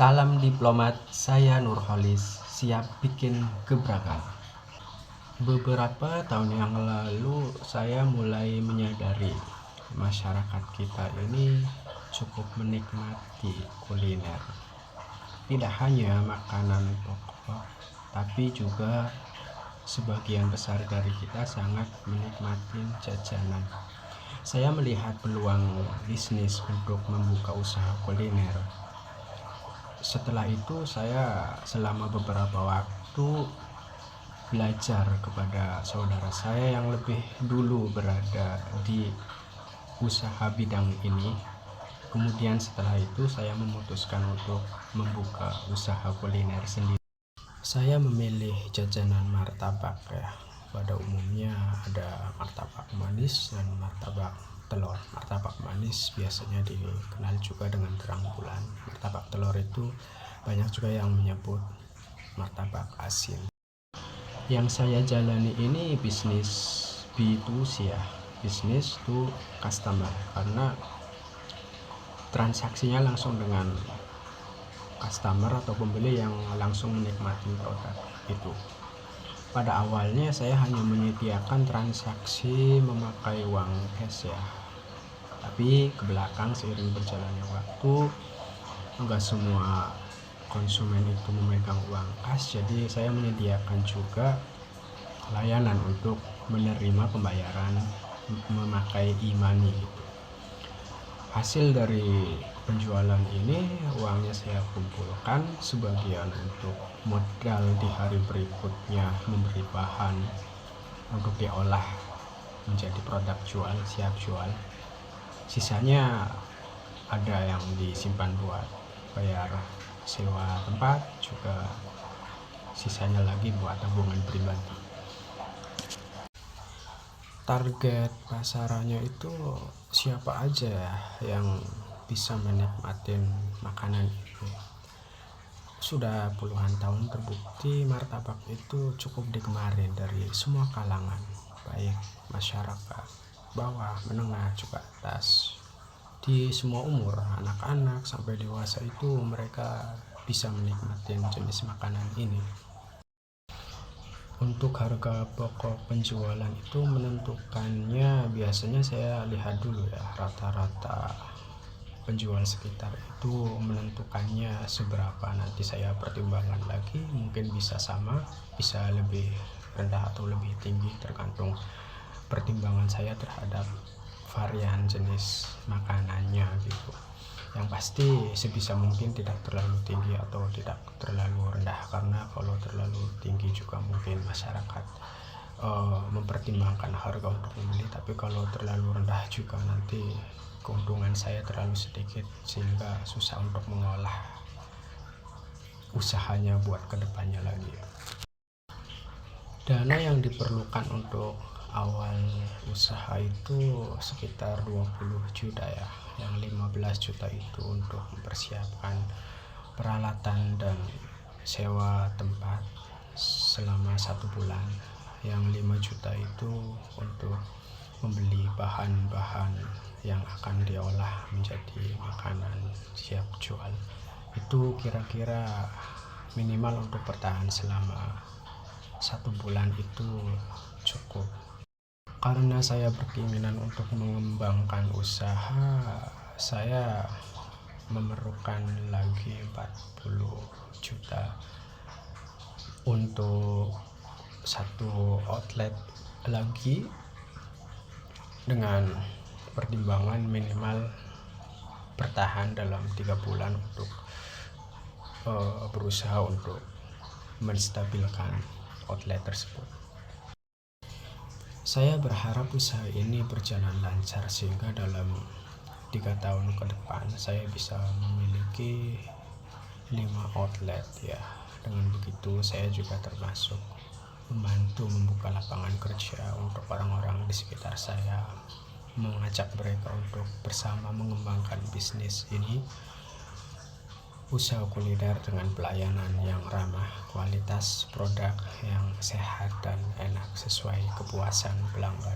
Salam diplomat, saya Nurholis, siap bikin gebrakan. Beberapa tahun yang lalu saya mulai menyadari masyarakat kita ini cukup menikmati kuliner. Tidak hanya makanan pokok, tapi juga sebagian besar dari kita sangat menikmati jajanan. Saya melihat peluang bisnis untuk membuka usaha kuliner. Setelah itu saya selama beberapa waktu belajar kepada saudara saya yang lebih dulu berada di usaha bidang ini. Kemudian setelah itu saya memutuskan untuk membuka usaha kuliner sendiri. Saya memilih jajanan martabak ya. Pada umumnya ada martabak manis dan martabak telur. Martabak manis biasanya dikenal juga dengan terang bulan. Martabak telur itu banyak juga yang menyebut martabak asin. Yang saya jalani ini bisnis B2C ya, bisnis to customer, karena transaksinya langsung dengan customer atau pembeli yang langsung menikmati produk itu. Pada awalnya saya hanya menyediakan transaksi memakai uang cash ya, tapi ke belakang seiring berjalannya waktu enggak semua konsumen itu memegang uang kas, jadi saya menyediakan juga layanan untuk menerima pembayaran memakai e-money gitu. Hasil dari penjualan ini uangnya saya kumpulkan, sebagian untuk modal di hari berikutnya memberi bahan untuk diolah menjadi produk jual, siap jual. Sisanya ada yang disimpan buat bayar sewa tempat, juga sisanya lagi buat tabungan pribadi. Target pasarannya itu siapa aja yang bisa menikmati makanan ini. Sudah puluhan tahun terbukti martabak itu cukup digemari dari semua kalangan, baik masyarakat bawah, menengah, juga atas. Di semua umur, anak-anak sampai dewasa itu mereka bisa menikmati jenis makanan ini. Untuk harga pokok penjualan itu menentukannya biasanya saya lihat dulu ya, rata-rata penjual sekitar itu menentukannya seberapa, nanti saya pertimbangkan lagi, mungkin bisa sama, bisa lebih rendah atau lebih tinggi tergantung pertimbangan saya terhadap varian jenis makanannya gitu. Yang pasti sebisa mungkin tidak terlalu tinggi atau tidak terlalu rendah, karena kalau terlalu tinggi juga mungkin masyarakat mempertimbangkan harga untuk membeli, tapi kalau terlalu rendah juga nanti keuntungan saya terlalu sedikit sehingga susah untuk mengolah usahanya buat kedepannya lagi. Dana yang diperlukan untuk awal usaha itu sekitar 20 juta ya, yang 15 juta itu untuk mempersiapkan peralatan dan sewa tempat selama 1 bulan, yang 5 juta itu untuk membeli bahan-bahan yang akan diolah menjadi makanan siap jual. Itu kira-kira minimal untuk bertahan selama 1 bulan itu cukup. Karena saya berkeinginan untuk mengembangkan usaha, saya memerlukan lagi 40 juta untuk 1 outlet lagi, dengan pertimbangan minimal bertahan dalam 3 bulan untuk berusaha untuk menstabilkan outlet tersebut. Saya berharap usaha ini berjalan lancar sehingga dalam 3 tahun ke depan saya bisa memiliki 5 outlet ya. Dengan begitu saya juga termasuk membantu membuka lapangan kerja untuk orang-orang di sekitar saya, mengajak mereka untuk bersama mengembangkan bisnis ini, usaha kuliner dengan pelayanan yang ramah, kualitas produk yang sehat dan enak sesuai kepuasan pelanggan.